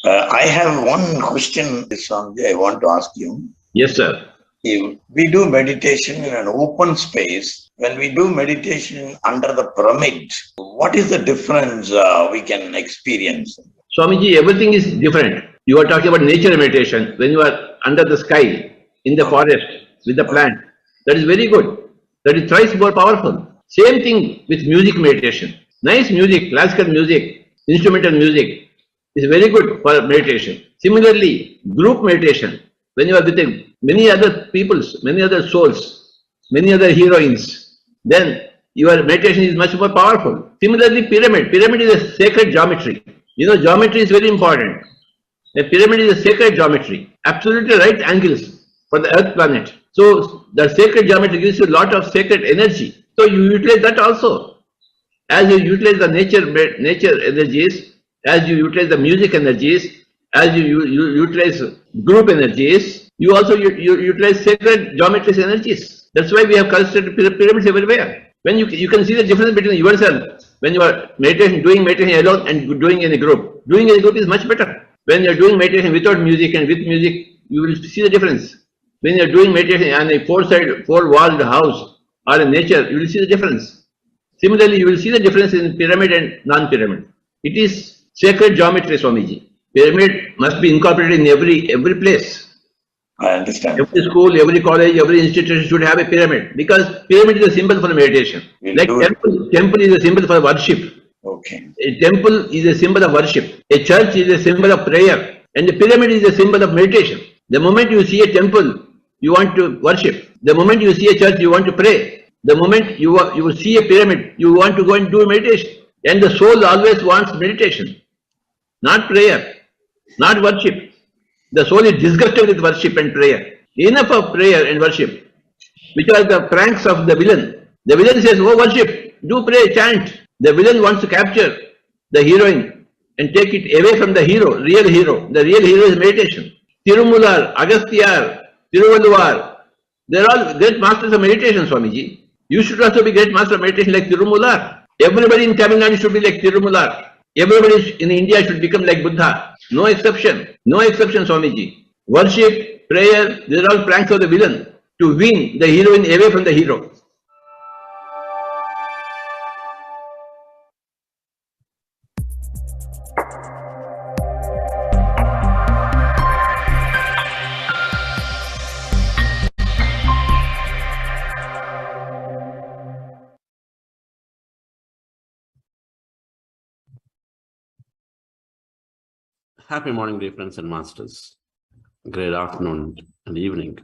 I have one question, Swamiji, I want to ask you. Yes, sir. If we do meditation in an open space, when we do meditation under the pyramid, what is the difference we can experience? Swamiji, everything is different. You are talking about nature meditation. When you are under the sky, in the forest, with the plant, that is very good. That is thrice more powerful. Same thing with music meditation. Nice music, classical music, instrumental music is very good for meditation. Similarly, group meditation, when you are with many other peoples, many other souls, many other heroines, then your meditation is much more powerful. Similarly, pyramid. Pyramid is a sacred geometry. You know, geometry is very important. A pyramid is a sacred geometry, absolutely right angles for the earth planet. So the sacred geometry gives you a lot of sacred energy. So you utilize that also. As you utilize the nature energies, as you utilize the music energies, as you utilize group energies, you also utilize sacred geometry's energies. That's why we have constructed pyramids everywhere. When you can see the difference between yourself when you are doing meditation alone and doing in a group. Doing in a group is much better. When you are doing meditation without music and with music, you will see the difference. When you are doing meditation on a four-walled house or in nature, you will see the difference. Similarly, you will see the difference in pyramid and non-pyramid. It is sacred geometry, Swamiji. Pyramid must be incorporated in every place. I understand. Every school, every college, every institution should have a pyramid because pyramid is a symbol for meditation. Like temple is a symbol for worship. Okay. A temple is a symbol of worship. A church is a symbol of prayer. And a pyramid is a symbol of meditation. The moment you see a temple, you want to worship. The moment you see a church, you want to pray. The moment you see a pyramid, you want to go and do meditation. And the soul always wants meditation, not prayer, not worship. The soul is disgusted with worship and prayer. Enough of prayer and worship, which are the pranks of the villain. The villain says, oh, worship, do pray, chant. The villain wants to capture the heroine and take it away from the hero, real hero. The real hero is meditation. Tirumular, Agasthyar, Tiruvalluvar, they're all great masters of meditation, Swamiji. You should also be great master of meditation like Tirumular. Everybody in Tamil Nadu should be like Tirumular. Everybody in India should become like Buddha. No exception. No exception, Swamiji. Worship, prayer, these are all pranks of the villain to win the heroine away from the hero. Happy morning, dear friends and masters. Great afternoon and evening.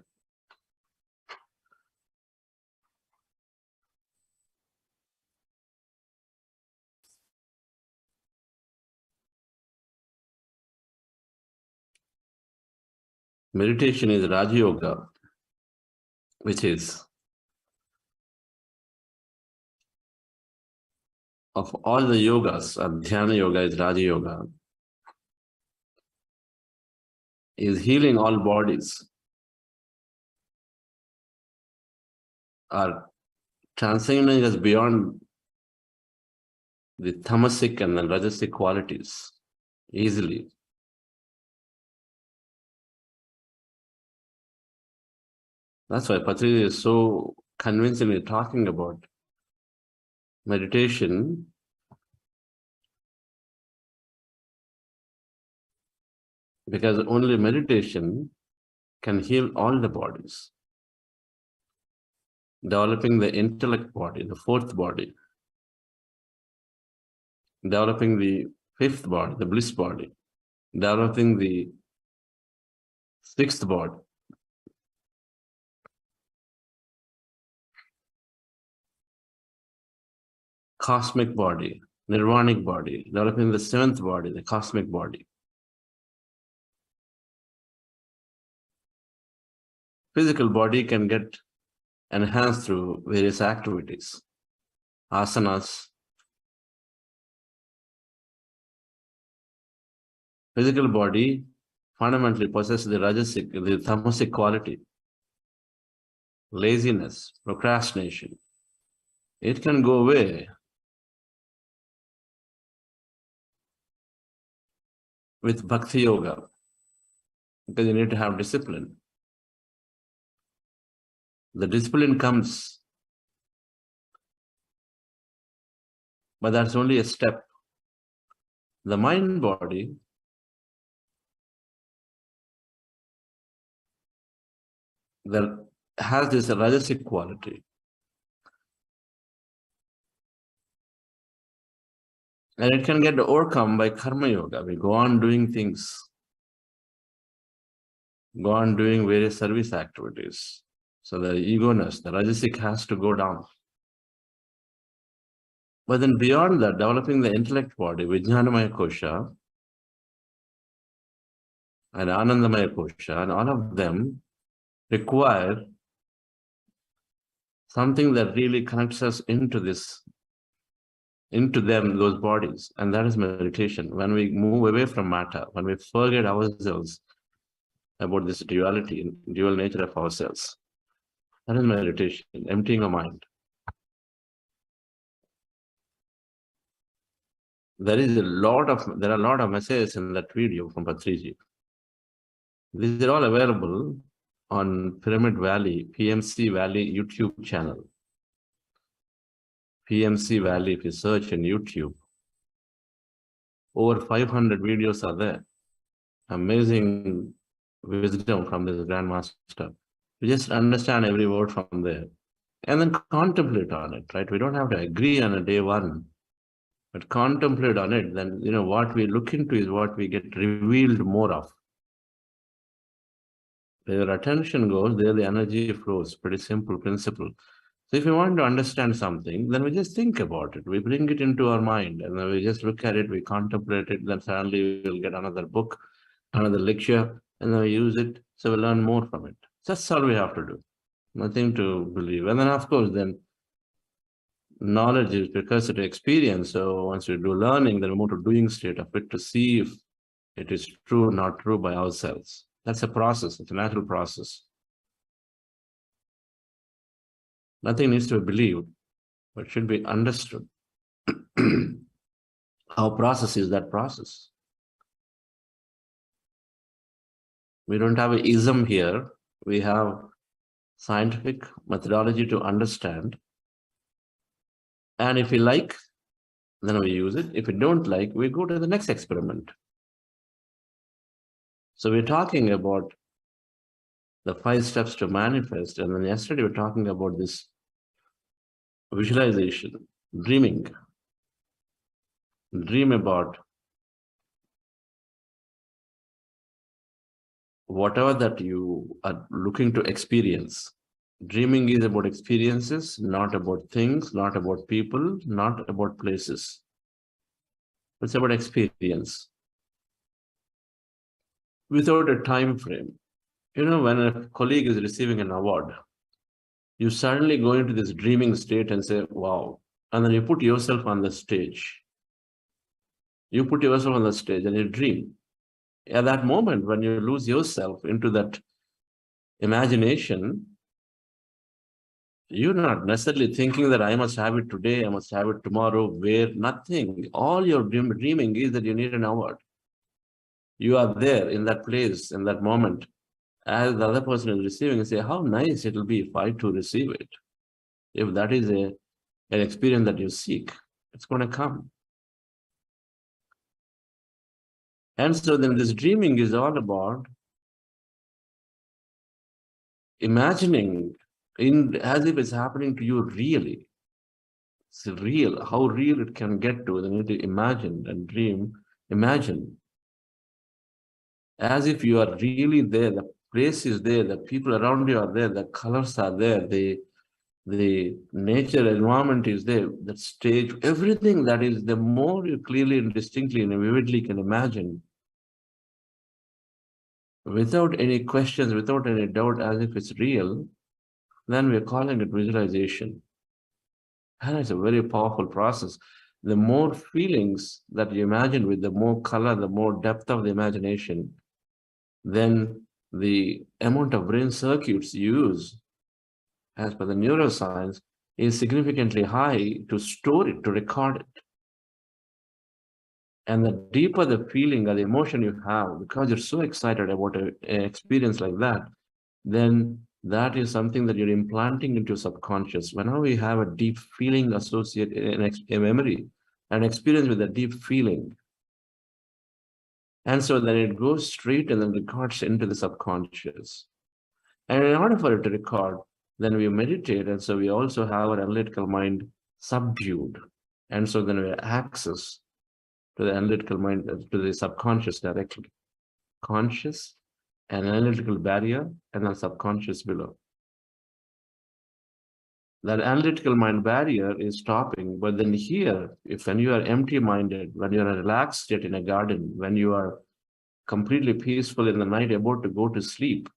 Meditation is Raja Yoga, which is of all the yogas, Dhyana Yoga is Raja Yoga, is healing all bodies, are transcending us beyond the tamasic and the rajasic qualities easily. That's why Patriji is so convincingly talking about meditation because only meditation can heal all the bodies. Developing the intellect body, the fourth body. Developing the fifth body, the bliss body. Developing the sixth body. Cosmic body, nirvanic body. Developing the seventh body, the cosmic body. Physical body can get enhanced through various activities, asanas. Physical body fundamentally possesses the rajasic, the tamasic quality, laziness, procrastination. It can go away with Bhakti Yoga, because you need to have discipline. The discipline comes, but that's only a step. The mind body that has this rajasic quality. And it can get overcome by karma yoga. We go on doing things, go on doing various service activities. So the egoness, the rajasic has to go down. But then beyond that, developing the intellect body, Vijnanamaya Kosha and Anandamaya Kosha, and all of them require something that really connects us into this, into them, those bodies, and that is meditation. When we move away from matter, when we forget ourselves about this duality, dual nature of ourselves, that is meditation, emptying our mind. There are a lot of messages in that video from Patriji. These are all available on Pyramid Valley, PMC Valley YouTube channel. PMC Valley, if you search in YouTube, over 500 videos are there. Amazing wisdom from this Grandmaster. We just understand every word from there and then contemplate on it, right? We don't have to agree on a day one, but contemplate on it. Then, what we look into is what we get revealed more of. Where your attention goes, there the energy flows. Pretty simple principle. So if we want to understand something, then we just think about it. We bring it into our mind and then we just look at it, we contemplate it, then suddenly we'll get another book, another lecture, and then we use it. So we learn more from it. That's all we have to do. Nothing to believe. And then of course, then knowledge is precursor to experience. So once we do learning, then we move to doing state of it to see if it is true or not true by ourselves. That's a process. It's a natural process. Nothing needs to be believed, but should be understood. Our process is that process. We don't have an ism here. We have scientific methodology to understand. And if we like, then we use it. If we don't like, we go to the next experiment. So we're talking about the 5 steps to manifest. And then yesterday we were talking about this visualization, dreaming. Dream about whatever that you are looking to experience. Dreaming is about experiences, not about things, not about people, not about places. It's about experience without a time frame. When a colleague is receiving an award, you suddenly go into this dreaming state and say, wow. And then you put yourself on the stage. You put yourself on the stage and you dream. At that moment, when you lose yourself into that imagination, you're not necessarily thinking that I must have it today, I must have it tomorrow, where, nothing. All your dreaming is that you need an award. You are there in that place, in that moment, as the other person is receiving, and say, how nice it will be if I too receive it. If that is an experience that you seek, it's going to come. And so then this dreaming is all about imagining as if it's happening to you really. It's real, how real it can get to. Then you need to imagine and dream, imagine. As if you are really there, the place is there, the people around you are there, the colors are there, the nature environment is there, the stage, everything that is, the more you clearly and distinctly and vividly can imagine, without any questions, without any doubt, as if it's real, then we're calling it visualization. And it's a very powerful process. The more feelings that you imagine with, the more color, the more depth of the imagination, then the amount of brain circuits used, as per the neuroscience, is significantly high to store it, to record it. And the deeper the feeling or the emotion you have, because you're so excited about an experience like that, then that is something that you're implanting into your subconscious. Whenever we have a deep feeling associated, a memory, an experience with a deep feeling, and so then it goes straight and then records into the subconscious. And in order for it to record, then we meditate, and so we also have our analytical mind subdued. And so then we have access to the analytical mind, to the subconscious directly. Conscious, an analytical barrier, and then subconscious below. That analytical mind barrier is stopping, but then here, when you are empty-minded, when you are in a relaxed state in a garden, when you are completely peaceful in the night, about to go to sleep,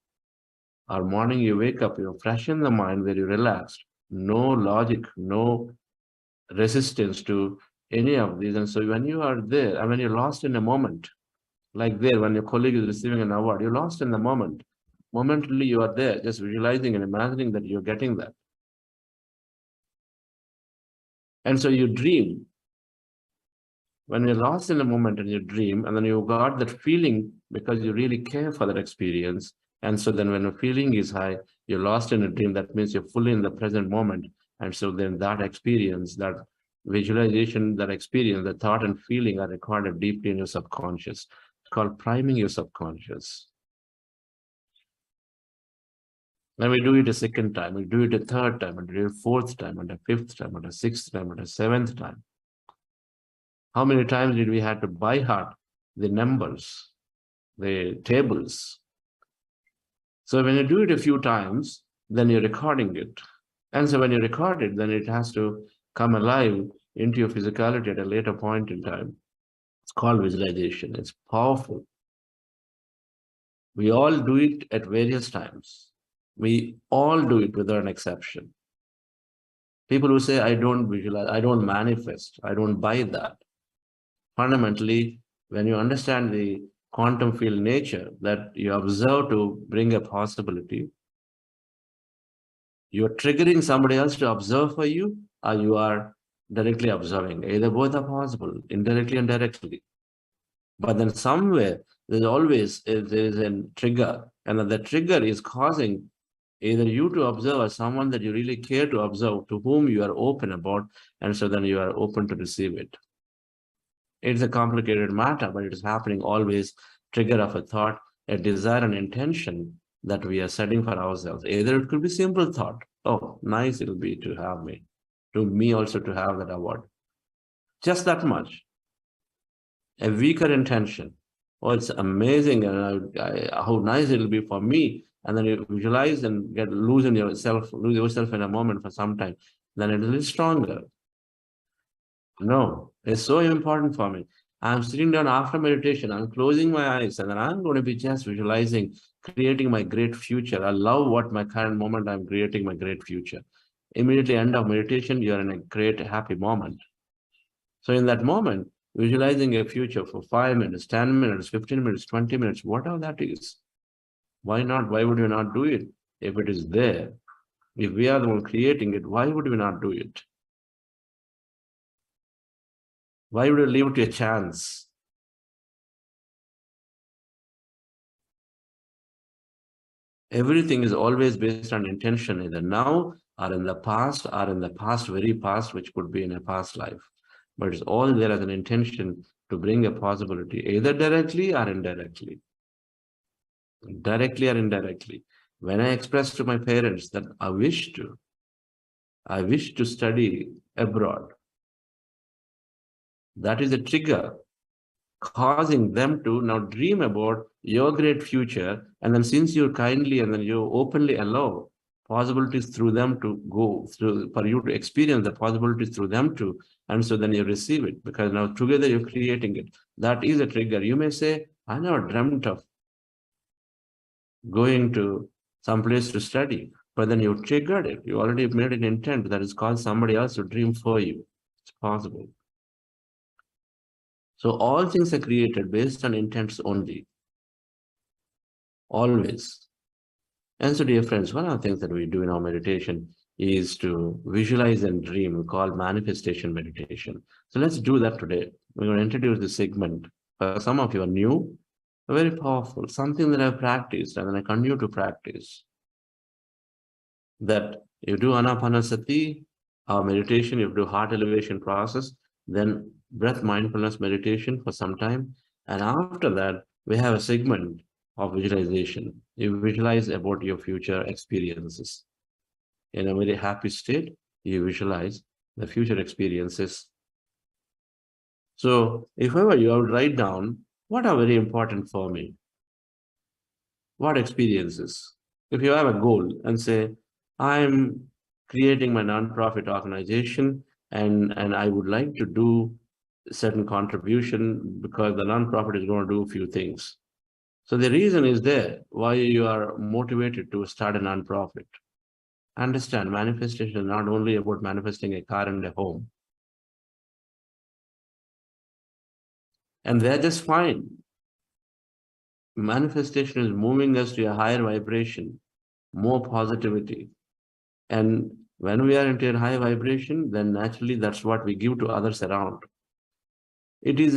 or morning you wake up, you're fresh in the mind, very relaxed, no logic, no resistance to any of these. And so when you are there, and when you're lost in a moment, like there, when your colleague is receiving an award, you're lost in the moment. Momentarily, you are there, just visualizing and imagining that you're getting that. And so you dream. When you're lost in a moment and you dream, and then you got that feeling because you really care for that experience. And so then when the feeling is high, you're lost in a dream. That means you're fully in the present moment. And so then that experience, that visualization, that experience, the thought and feeling are recorded deeply in your subconscious. It's called priming your subconscious. Then we do it a second time, we do it a third time, and do it a fourth time, and a fifth time, and a sixth time, and a seventh time. How many times did we have to by heart the numbers, the tables? So when you do it a few times, then you're recording it. And so when you record it, then it has to come alive into your physicality at a later point in time. It's called visualization. It's powerful. We all do it at various times. We all do it without an exception. People who say, I don't visualize, I don't manifest, I don't buy that. Fundamentally, when you understand the quantum field nature that you observe to bring a possibility, you're triggering somebody else to observe for you, or you are directly observing. Either both are possible, indirectly and directly. But then somewhere, there is a trigger, and the trigger is causing either you to observe or someone that you really care to observe, to whom you are open about, and so then you are open to receive it. It's a complicated matter, but it is happening always. Trigger of a thought, a desire and intention that we are setting for ourselves. Either it could be simple thought, oh, nice it'll be to have me, to me also to have that award. Just that much. A weaker intention, oh, it's amazing, and how nice it'll be for me. And then you visualize and lose yourself in a moment for some time. Then it is stronger. No, it's so important for me. I'm sitting down after meditation, I'm closing my eyes, and then I'm going to be just visualizing, creating my great future. I love what my current moment, I'm creating my great future. Immediately end of meditation, you're in a great, happy moment. So in that moment, visualizing a future for 5 minutes, 10 minutes, 15 minutes, 20 minutes, whatever that is. Why not? Why would we not do it? If it is there, if we are the one creating it, why would we not do it? Why would we leave it to a chance? Everything is always based on intention, either now or in the past, very past, which could be in a past life. But it's all there as an intention to bring a possibility, either directly or indirectly. Directly or indirectly. When I express to my parents that I wish to study abroad, that is a trigger causing them to now dream about your great future. And then since you kindly and then you openly allow possibilities through them to go through, for you to experience the possibilities through them too, and so then you receive it, because now together you're creating it. That is a trigger. You may say, I never dreamt of going to some place to study, but then you triggered it. You already made an intent that is caused somebody else to dream for you. It's possible. So all things are created based on intents only. Always. And so, dear friends, one of the things that we do in our meditation is to visualize and dream, called manifestation meditation. So let's do that today. We're going to introduce this segment. For some of you are new, very powerful, something that I've practiced and then I continue to practice. That you do anapanasati, or meditation, you do heart elevation process, then breath mindfulness meditation for some time. And after that, we have a segment of visualization. You visualize about your future experiences. In a very happy state, you visualize the future experiences. So if ever you, I would write down what are very important for me. What experiences? If you have a goal and say, I'm creating my nonprofit organization and I would like to do certain contribution because the nonprofit is going to do a few things. So the reason is there why you are motivated to start a nonprofit. Understand, manifestation is not only about manifesting a car and a home. And they're just fine. Manifestation is moving us to a higher vibration, more positivity. And when we are into a high vibration, then naturally that's what we give to others around. It is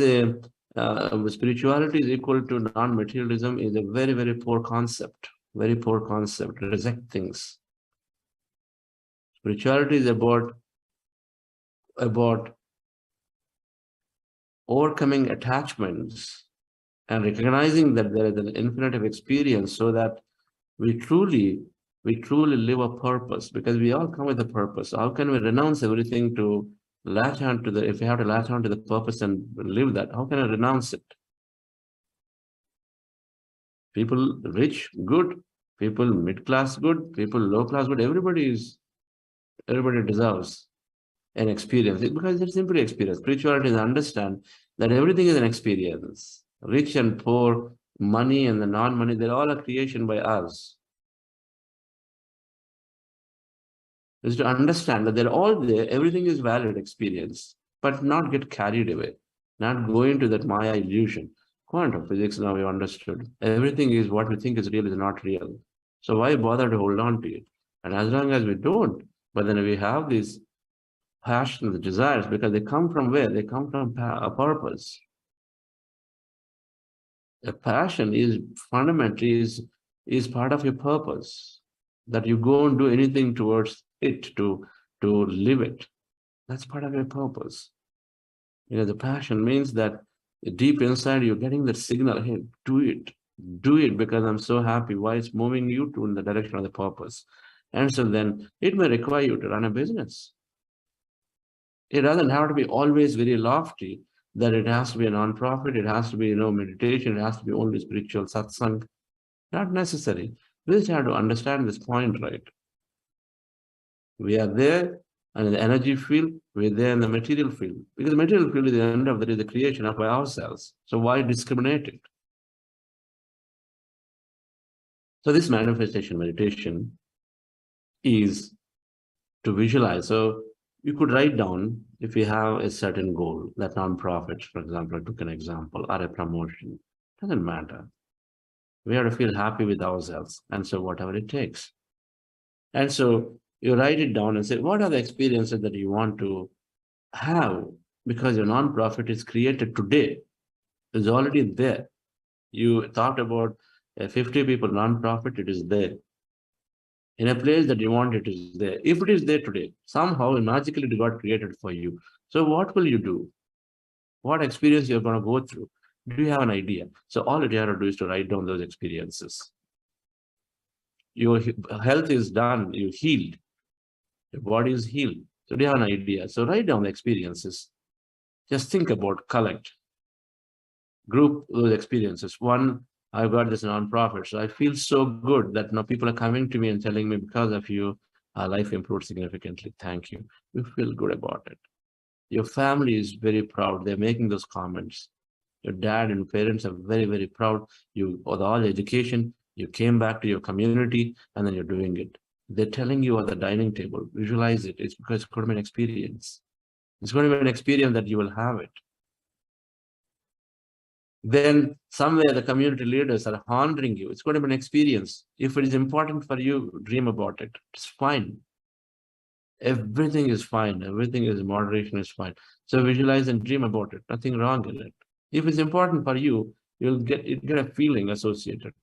spirituality is equal to non-materialism is a very, very poor concept, very poor concept. Reject things. Spirituality is about overcoming attachments and recognizing that there is an infinite of experience so that we truly live a purpose, because we all come with a purpose. How can we renounce everything to latch on to if we have to latch on to the purpose and live that, how can I renounce it? People rich, good, people mid-class, good, people low-class, good, everybody deserves an experience because it's simply experience. Spirituality is understand that everything is an experience. Rich and poor, money and the non-money, they're all a creation by us. Is to understand that they're all there, everything is valid experience, but not get carried away, not go into that Maya illusion. Quantum physics, now we understood. Everything is what we think is real is not real. So why bother to hold on to it? And as long as we don't, but then we have these passions, desires, because they come from where? They come from a purpose. A passion is fundamentally is part of your purpose, that you go and do anything towards it to live it. That's part of your purpose. The passion means that deep inside you're getting that signal, hey, do it because I'm so happy. Why it's moving you to in the direction of the purpose. And so then it may require you to run a business. It doesn't have to be always very lofty, that it has to be a non-profit, it has to be, meditation, it has to be only spiritual satsang. Not necessary. We just have to understand this point, right? We are there and in the energy field, we're there in the material field. Because the material field is the end of the creation of by ourselves. So why discriminate it? So this manifestation meditation is to visualize. So you could write down, if you have a certain goal, that non-profit, for example, I took an example, or a promotion, doesn't matter. We have to feel happy with ourselves. And so whatever it takes. And so you write it down and say, what are the experiences that you want to have? Because your non-profit is created today. It's already there. You thought about a 50 people non-profit, it is there. In a place that you want, it is there. If it is there today, somehow magically it got created for you. So what will you do? What experience you're going to go through? Do you have an idea? So all you have to do is to write down those experiences. Your health is done, you healed. Your body is healed. So do you have an idea? So write down the experiences. Just think about, collect, group those experiences. One, I've got this nonprofit, so I feel so good that now people are coming to me and telling me, because of you, our life improved significantly. Thank you. You feel good about it. Your family is very proud. They're making those comments. Your dad and parents are very, very proud. You, with all education, you came back to your community and then you're doing it. They're telling you at the dining table, visualize it. It's because it's going to be an experience. It's going to be an experience that you will have it. Then somewhere the community leaders are honoring you. It's going to be an experience. If it is important for you, dream about it. It's fine. Everything is fine. Everything is moderation is fine. So visualize and dream about it. Nothing wrong in it. If it's important for you, you'll get a feeling associated.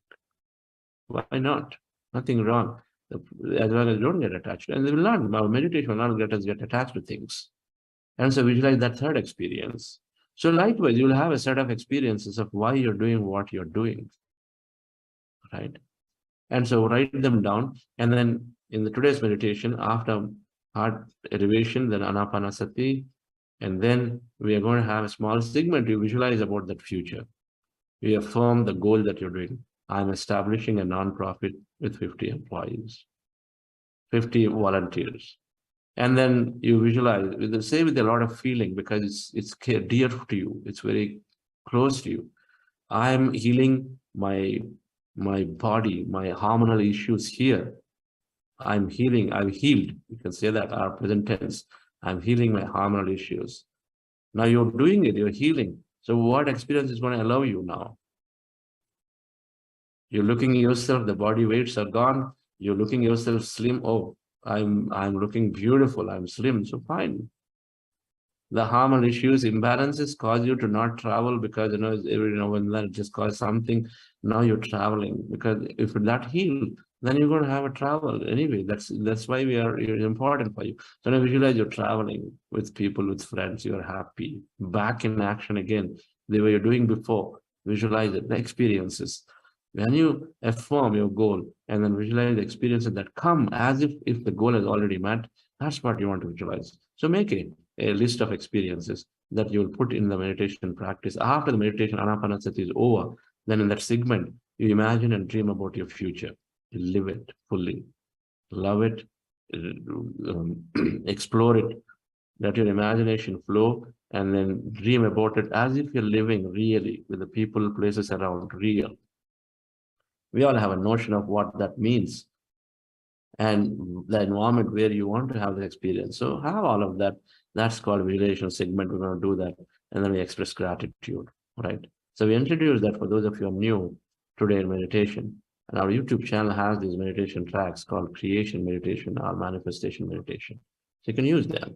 Why not? Nothing wrong. As long as you don't get attached. And they will not, our meditation will not let us get attached to things. And so visualize that third experience. So likewise, you'll have a set of experiences of why you're doing what you're doing. Right? And so write them down. And then in the today's meditation, after heart elevation, then anapanasati, and then we are going to have a small segment to visualize about that future. We affirm the goal that you're doing. I'm establishing a non-profit with 50 employees, 50 volunteers. And then you visualize, say with a lot of feeling, because it's dear to you. It's very close to you. I'm healing my body, my hormonal issues here. I've healed. You can say that, our present tense. I'm healing my hormonal issues. Now you're doing it, you're healing. So what experience is going to allow you now? You're looking at yourself, the body weights are gone. You're looking at yourself slim. Oh, I'm looking beautiful. I'm slim. So fine. The hormonal issues, imbalances cause you to not travel because, every now and then it just causes something. Now you're traveling because if that healed, then you're going to have a travel anyway. That's why it's important for you. So now visualize you're traveling with people, with friends. You're happy, back in action again, the way you're doing before. Visualize it, the experiences. When you affirm your goal and then visualize the experiences that come as if the goal is already met, that's what you want to visualize. So make a list of experiences that you'll put in the meditation practice. After the meditation, anapanasati is over, then in that segment, you imagine and dream about your future. You live it fully, love it, explore it, let your imagination flow, and then dream about it as if you're living really with the people, places around real. We all have a notion of what that means and the environment where you want to have the experience. So have all of that. That's called visualization segment. We're going to do that. And then we express gratitude, right? So we introduce that for those of you who are new today in meditation. And our YouTube channel has these meditation tracks called creation meditation or manifestation meditation. So you can use them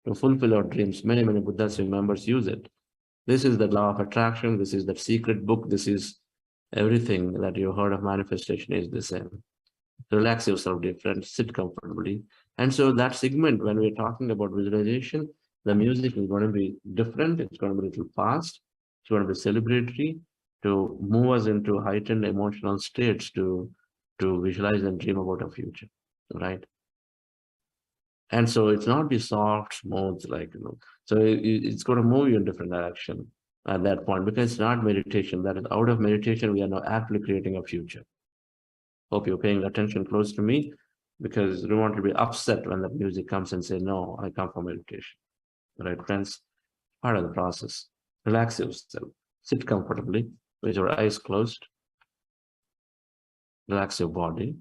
to fulfill our dreams. Many Buddhist members use it. This is the law of attraction. This is the secret book. This is everything that you heard of manifestation is the same. Relax yourself different, sit comfortably. And so that segment, when we're talking about visualization, the music is going to be different. It's going to be a little fast. It's going to be celebratory to move us into heightened emotional states to visualize and dream about a future, right? And so it's not be soft, smooth, so it's going to move you in different direction at that point, because it's not meditation. That is out of meditation, we are now actually creating a future. Hope you're paying attention close to me, because you don't want to be upset when the music comes and say, no, I come for meditation. Right, friends? Part of the process. Relax yourself. Sit comfortably with your eyes closed. Relax your body.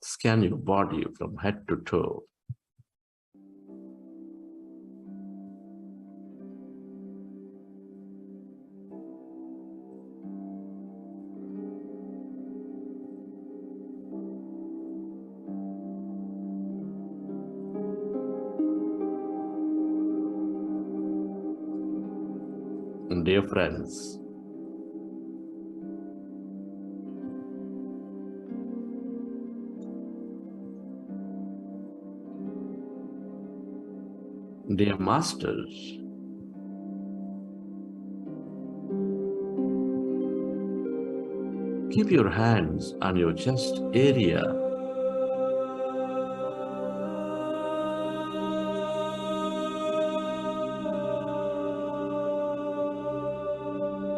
Scan your body from head to toe. And dear friends, dear masters, keep your hands on your chest area.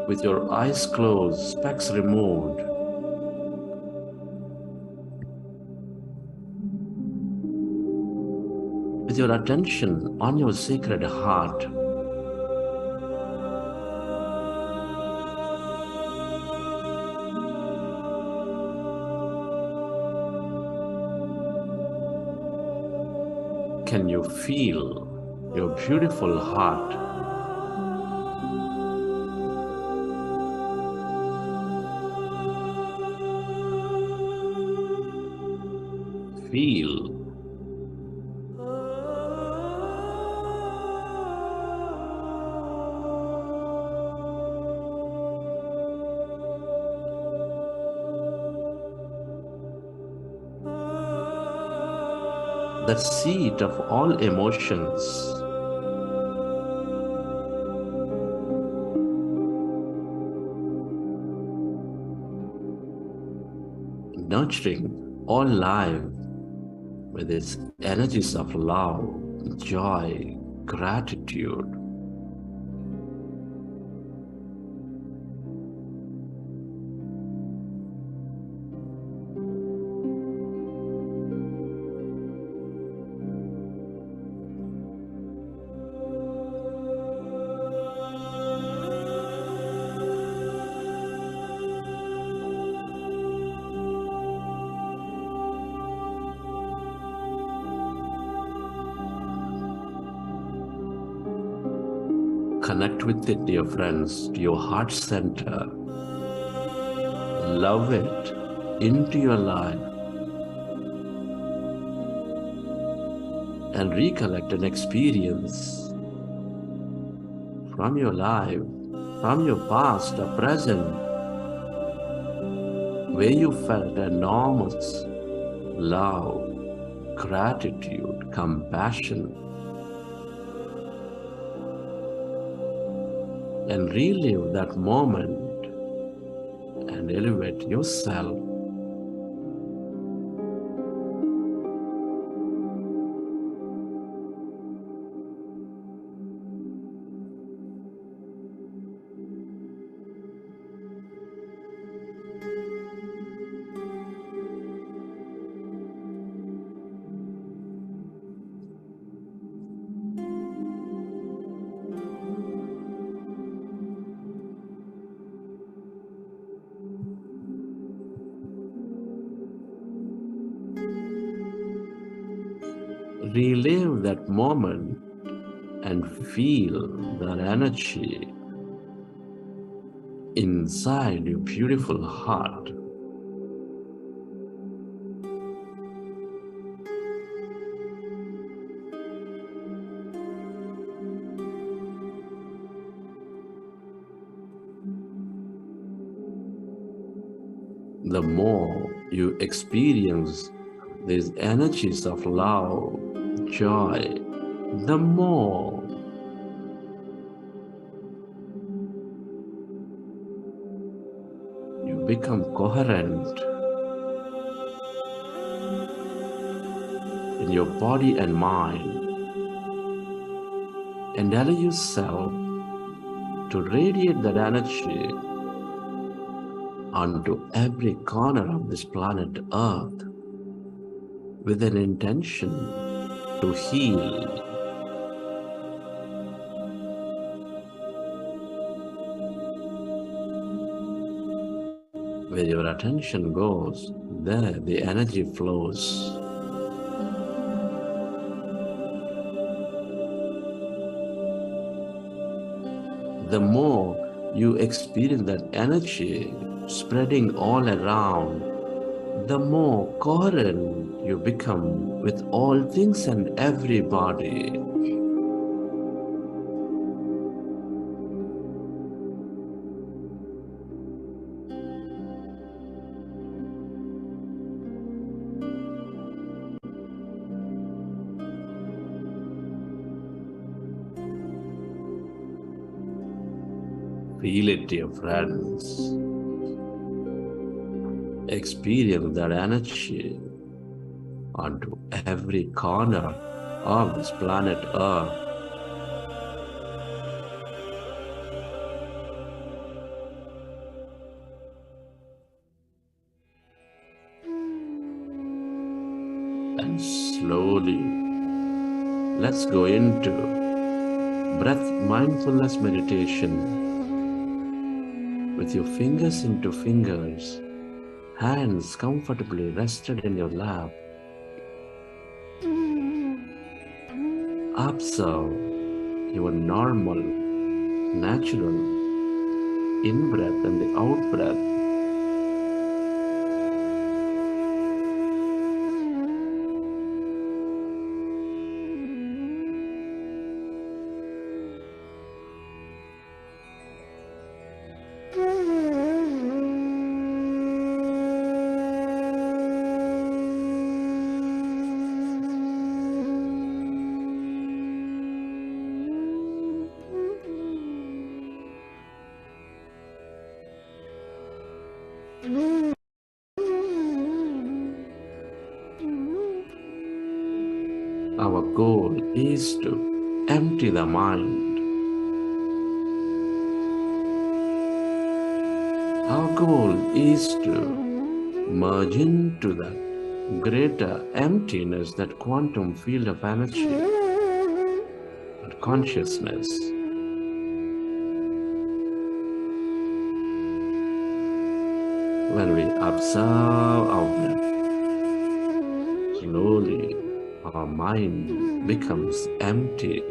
With your eyes closed, specs removed. With your attention on your sacred heart. can you feel your beautiful heart? Feel the seat of all emotions. Nurturing all life with its energies of love, joy, gratitude. Connect with it, dear friends, to your heart center. Love it into your life and recollect an experience from your life, from your past or present, where you felt enormous love, gratitude, compassion, and relive that moment and elevate yourself. Relive that moment and feel that energy inside your beautiful heart. The more you experience these energies of love, joy, the more you become coherent in your body and mind, and allow yourself to radiate that energy onto every corner of this planet Earth with an intention to heal. Where your attention goes, there the energy flows. The more you experience that energy spreading all around, the more coherent you become with all things and everybody. Feel it, dear friends. Experience that energy onto every corner of this planet Earth. And slowly, let's go into breath mindfulness meditation with your fingers into fingers, hands comfortably rested in your lap. observe your normal, natural in-breath and the out-breath. Our goal is to empty the mind. Our goal is to merge into that greater emptiness, that quantum field of energy and consciousness. When we observe our breath, slowly our mind becomes empty.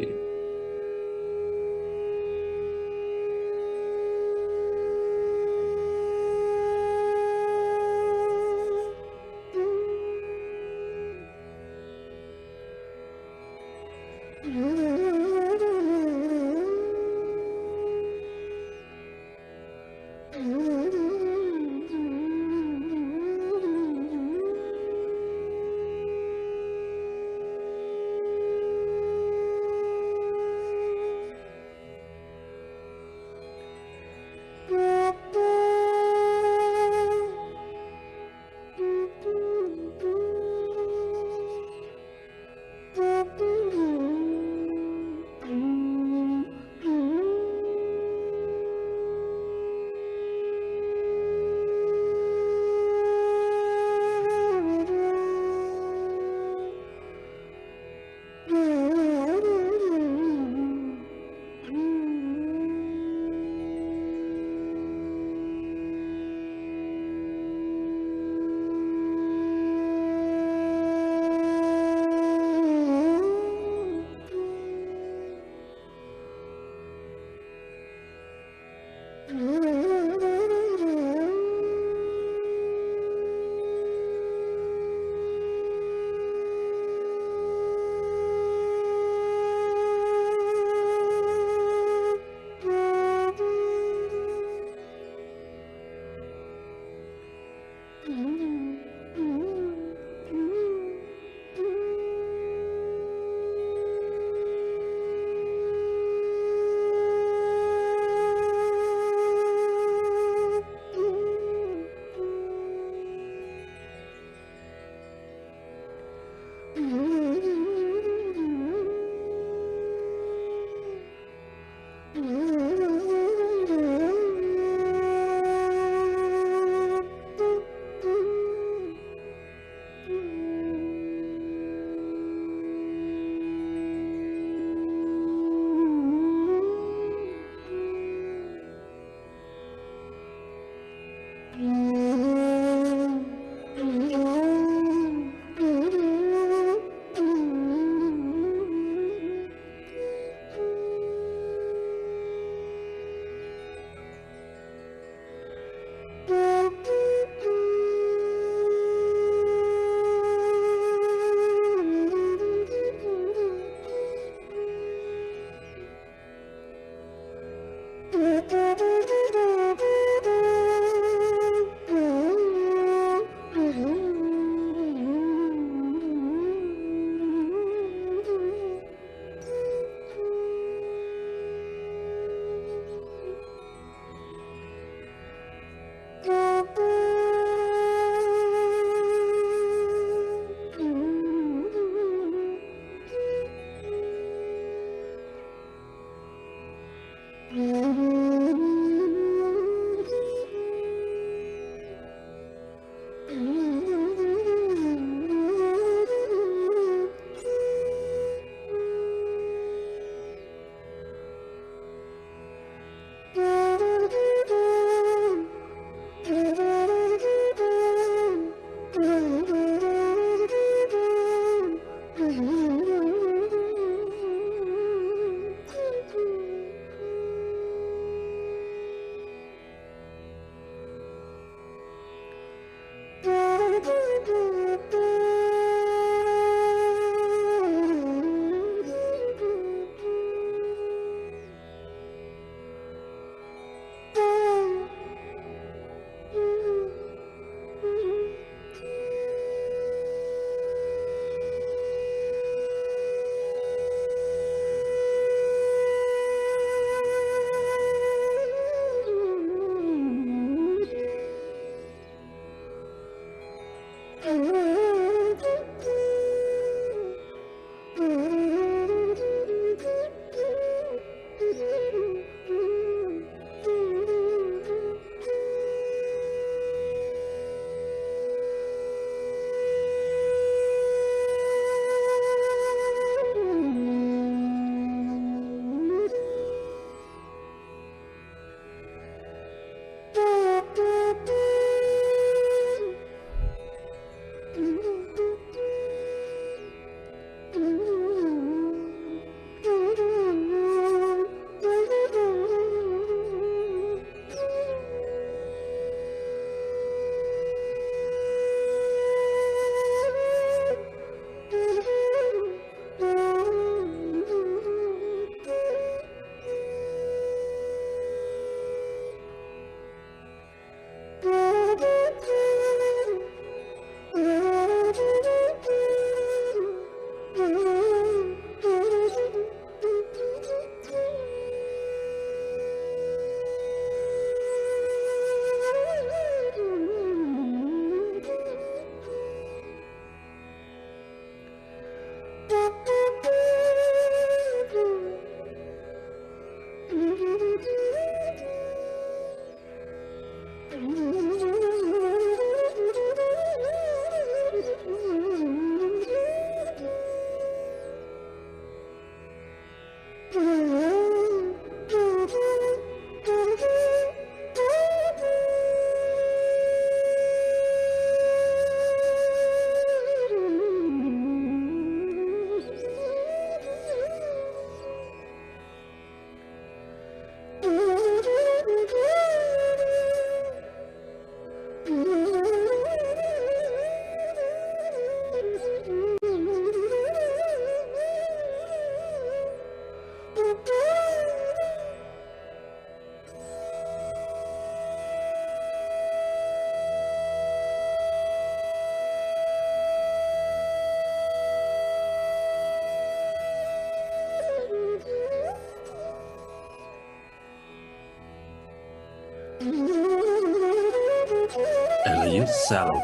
yourself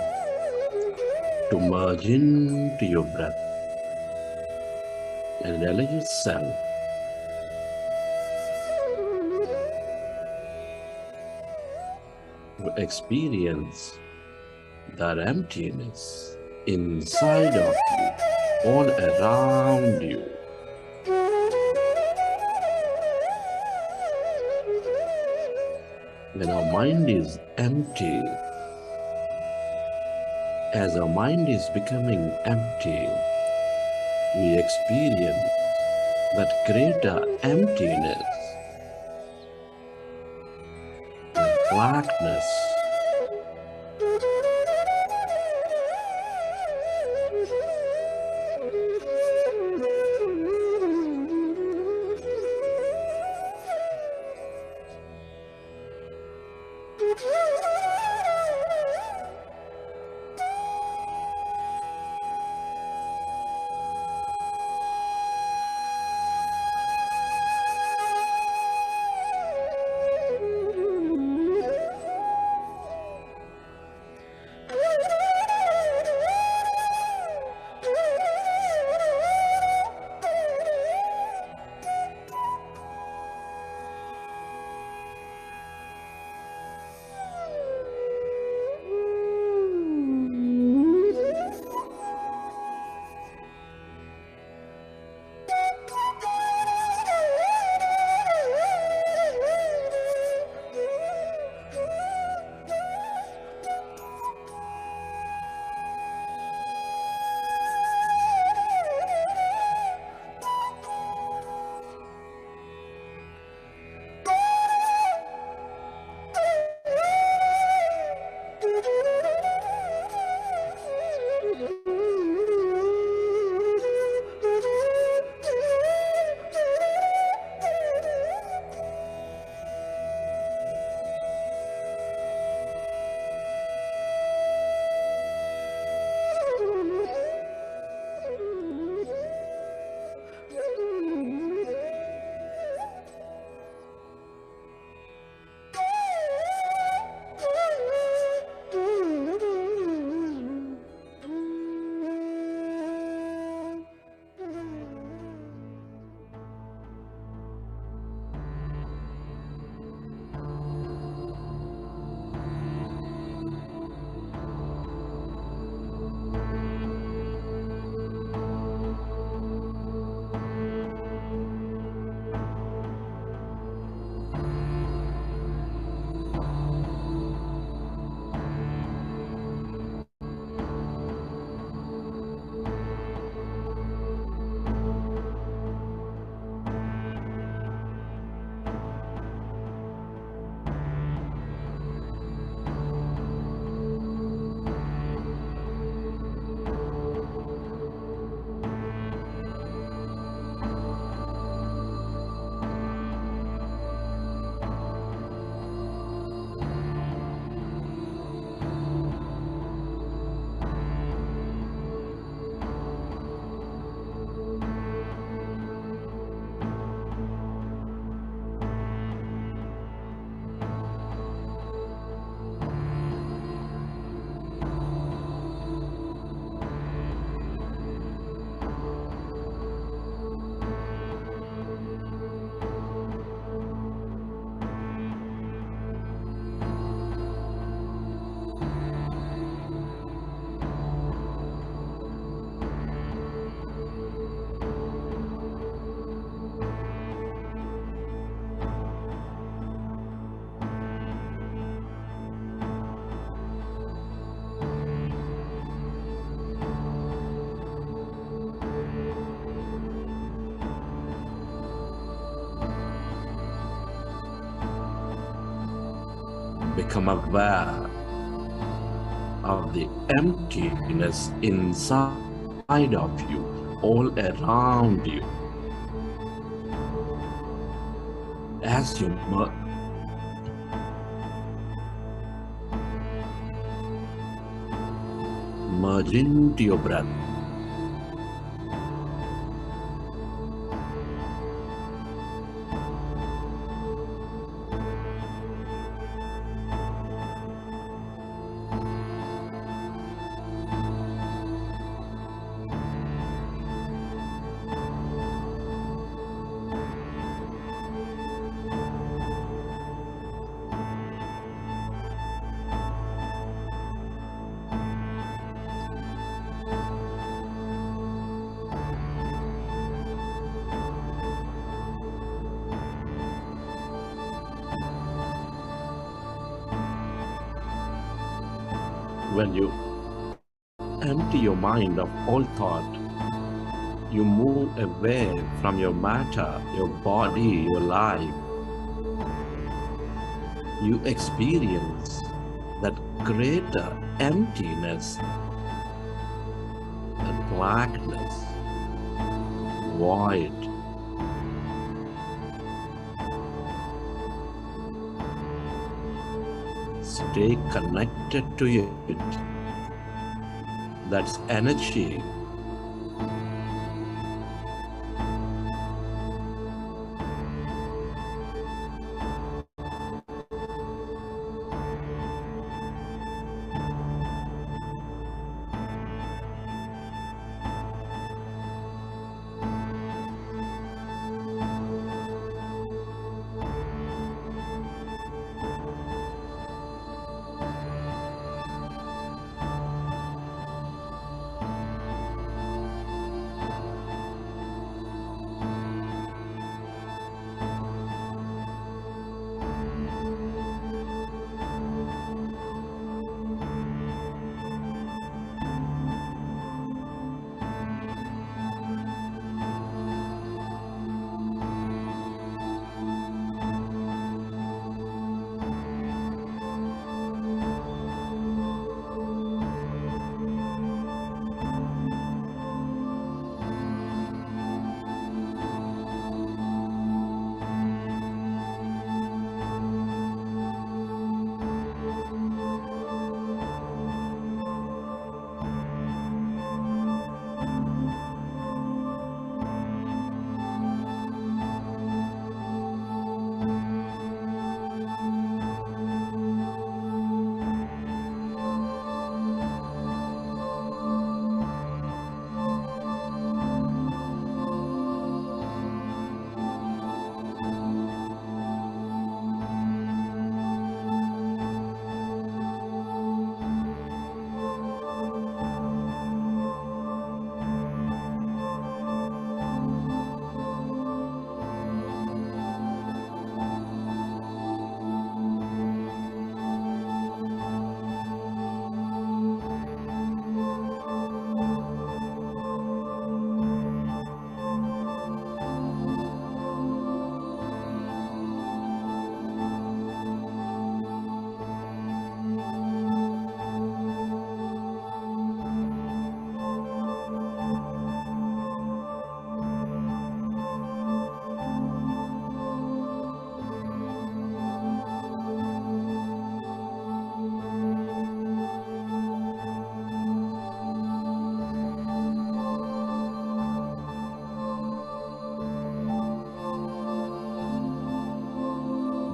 to merge into your breath and allow yourself to experience that emptiness inside of you, all around you. When our mind is empty, as our mind is becoming empty, we experience that greater emptiness, blackness. Become aware of the emptiness inside of you, all around you. As you merge into your breath, When you empty your mind of all thought, you move away from your matter, your body, your life. You experience that greater emptiness, that blackness, void. Stay connected to it. That's energy.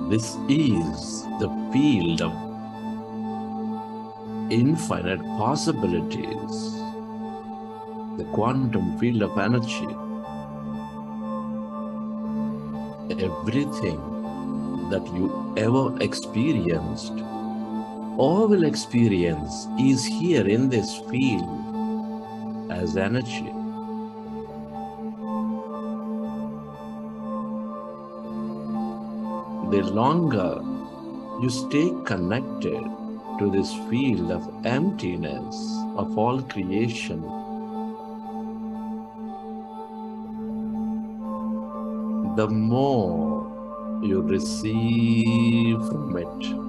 This is the field of infinite possibilities, the quantum field of energy. Everything that you ever experienced or will experience is here in this field as energy. The longer you stay connected to this field of emptiness of all creation, the more you receive from it.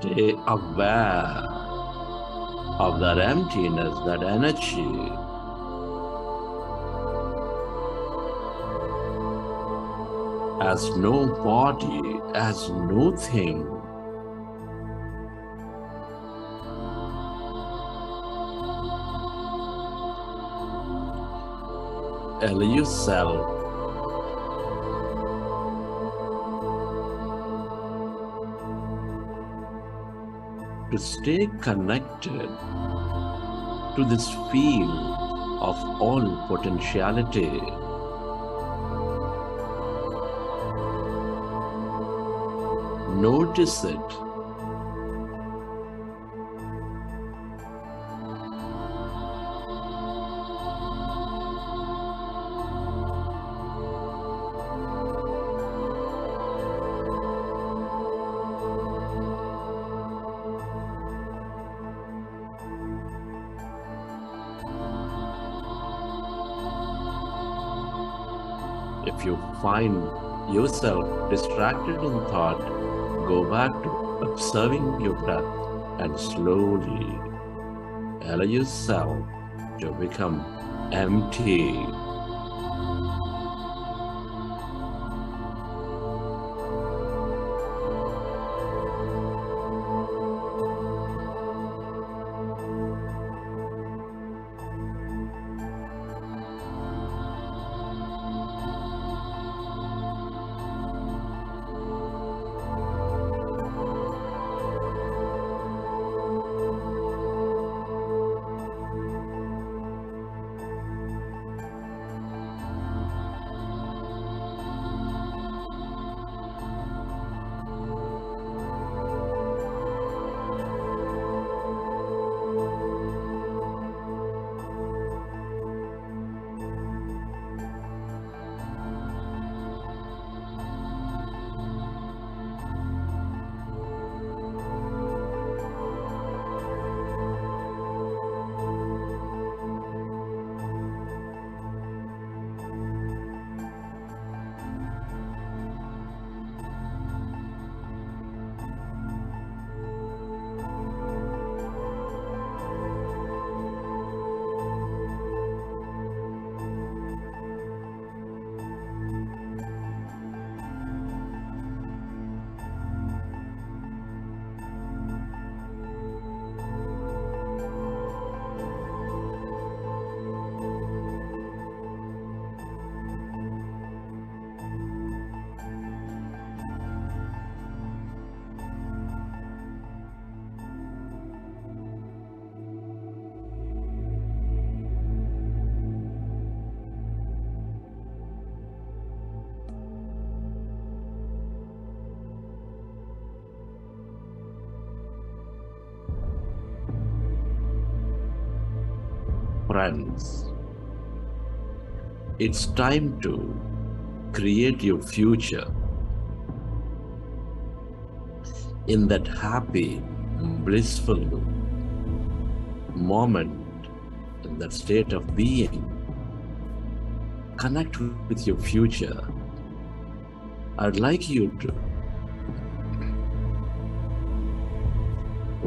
Stay aware of that emptiness, that energy. As no body, as no thing. Allow yourself to stay connected to this field of all potentiality. Notice it. If you find yourself distracted in thought, go back to observing your breath and slowly allow yourself to become empty. Friends, it's time to create your future in that happy, blissful moment, in that state of being. Connect with your future. I'd like you to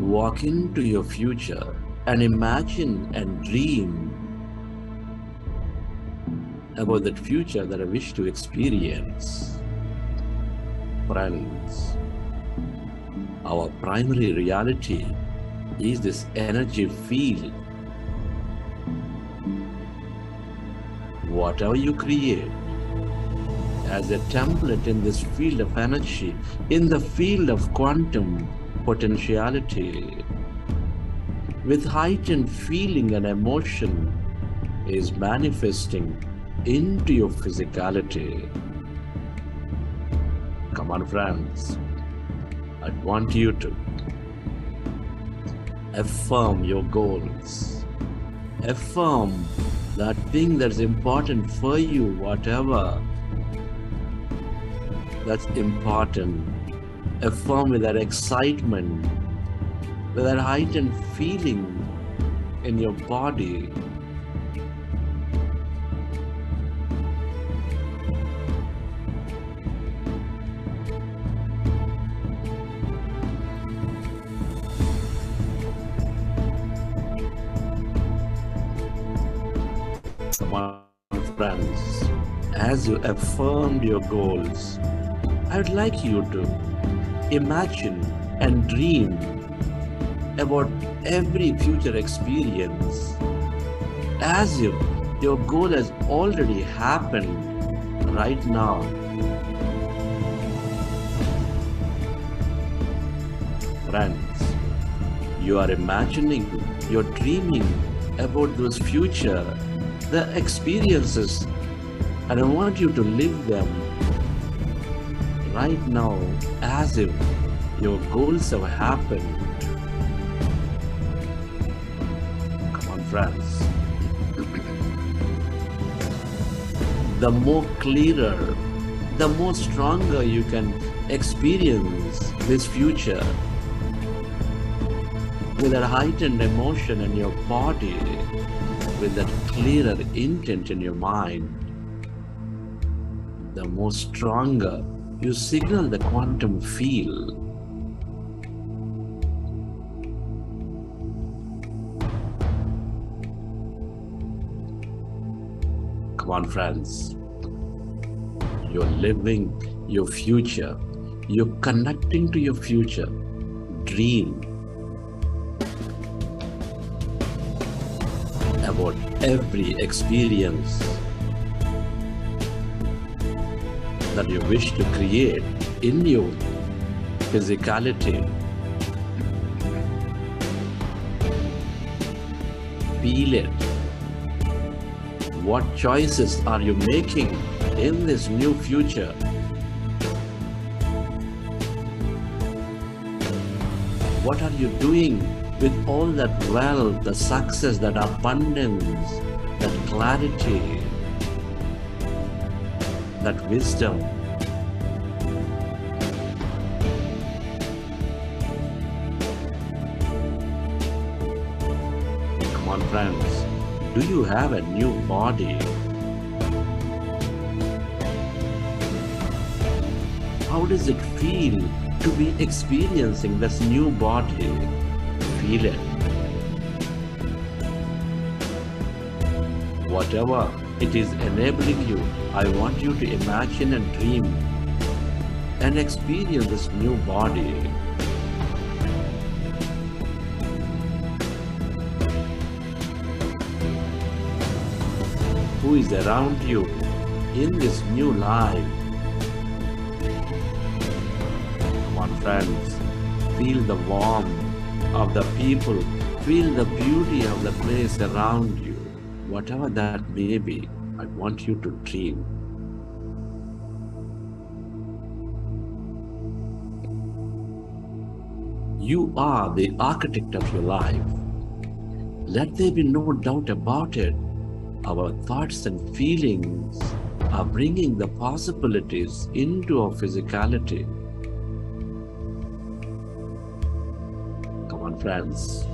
walk into your future and imagine and dream about that future that I wish to experience. Friends, our primary reality is this energy field. Whatever you create as a template in this field of energy, in the field of quantum potentiality, with heightened feeling and emotion, is manifesting into your physicality. Come on, friends. I want you to affirm your goals. Affirm that thing that's important for you, whatever that's important. Affirm with that excitement, with that heightened feeling in your body. Come on, friends. As you affirmed your goals, I would like you to imagine and dream about every future experience as if your goal has already happened right now. Friends, you are imagining, you're dreaming about those future, the experiences, and I want you to live them right now as if your goals have happened. Come on, friends. The more clearer, the more stronger you can experience this future with that heightened emotion in your body, with that clearer intent in your mind, the more stronger you signal the quantum field. Come on, friends. You're living your future. You're connecting to your future. Dream about every experience that you wish to create in your physicality. Feel it. What choices are you making in this new future? What are you doing with all that wealth, the success, that abundance, that clarity, that wisdom? Come on, friends. Do you have a new body? How does it feel to be experiencing this new body? Feel it. Whatever it is enabling you, I want you to imagine and dream and experience this new body. Who is around you in this new life? Come on, friends. Feel the warmth of the people. Feel the beauty of the place around you. Whatever that may be, I want you to dream. You are the architect of your life. Let there be no doubt about it. Our thoughts and feelings are bringing the possibilities into our physicality. Come on, friends.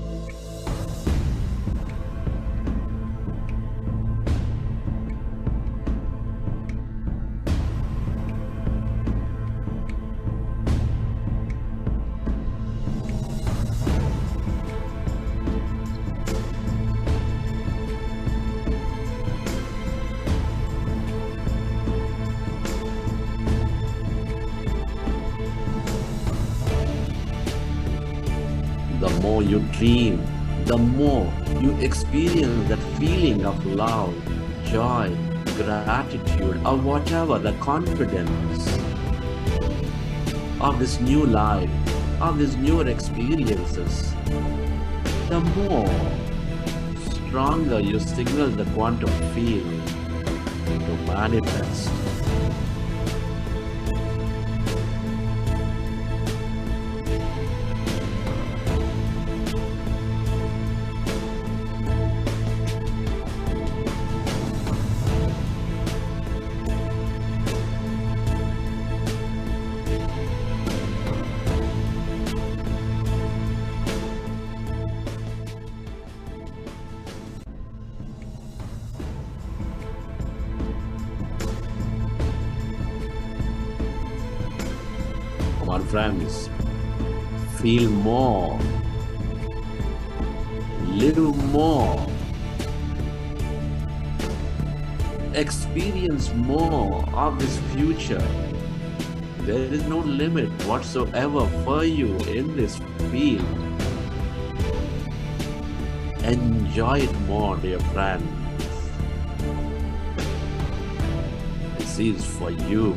The more you dream, the more you experience that feeling of love, joy, gratitude, or whatever, the confidence of this new life, of these newer experiences. The more stronger you signal the quantum field to manifest. Come on, friends, feel more, live more, experience more of this future. There is no limit whatsoever for you in this field. Enjoy it more, dear friends. This is for you.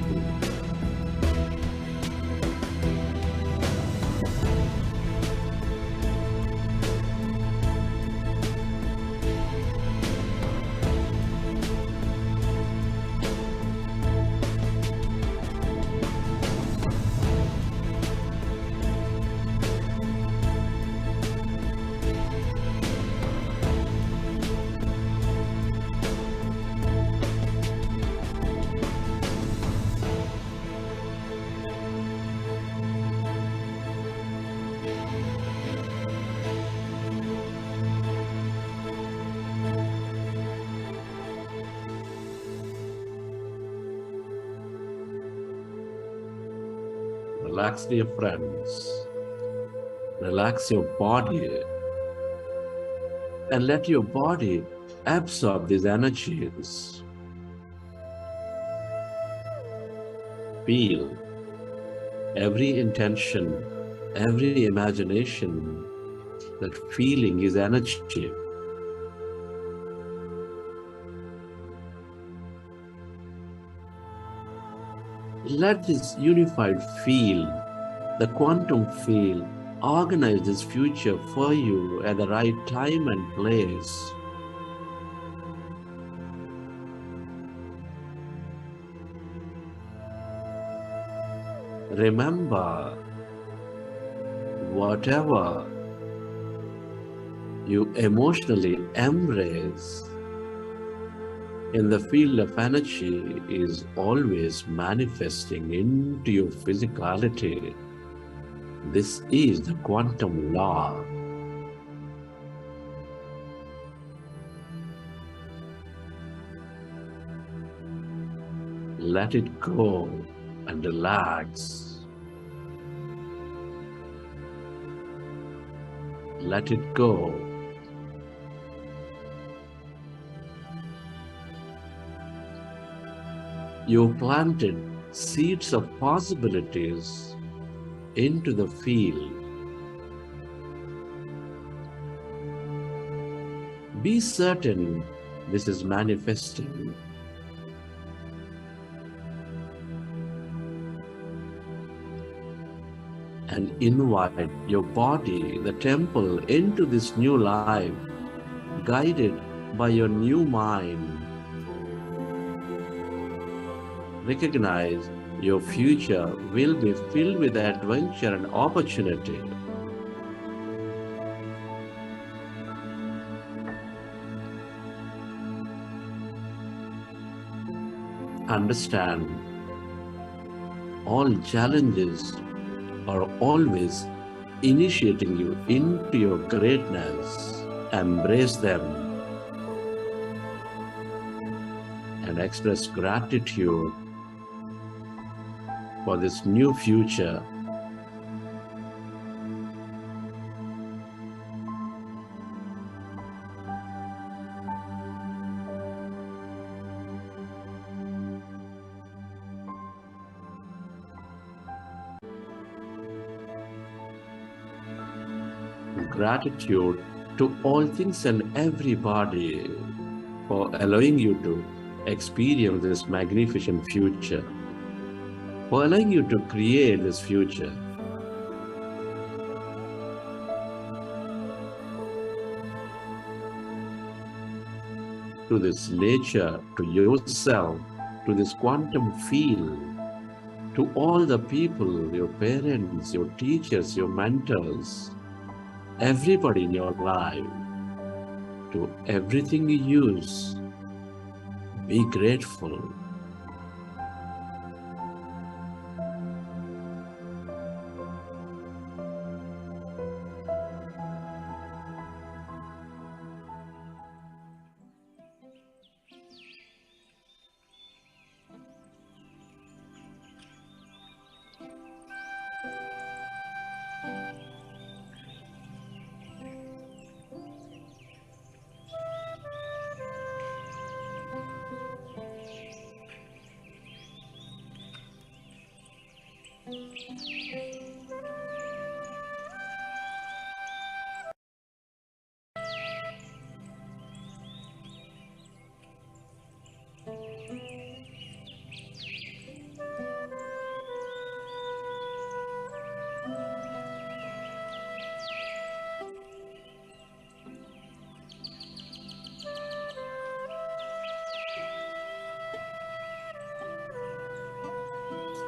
Relax, dear friends. Relax your body and let your body absorb these energies. Feel every intention, every imagination. That feeling is energy. Let this unified field, the quantum field, organize this future for you at the right time and place. Remember, whatever you emotionally embrace in the field of energy is always manifesting into your physicality. This is the quantum law. Let it go and relax. Let it go. You planted seeds of possibilities into the field. Be certain this is manifesting. And invite your body, the temple, into this new life, guided by your new mind. Recognize your future will be filled with adventure and opportunity. Understand, all challenges are always initiating you into your greatness. Embrace them and express gratitude for this new future. Gratitude to all things and everybody for allowing you to experience this magnificent future, for allowing you to create this future. To this nature, to yourself, to this quantum field, to all the people, your parents, your teachers, your mentors, everybody in your life, to everything you use, be grateful.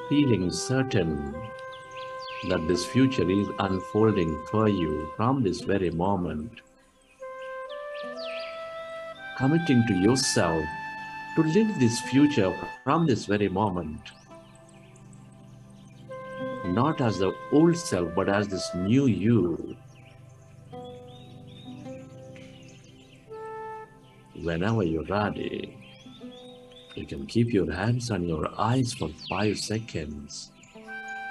Feeling certain that this future is unfolding for you from this very moment, committing to yourself to live this future from this very moment, not as the old self, but as this new you. Whenever you're ready, you can keep your hands on your eyes for 5 seconds,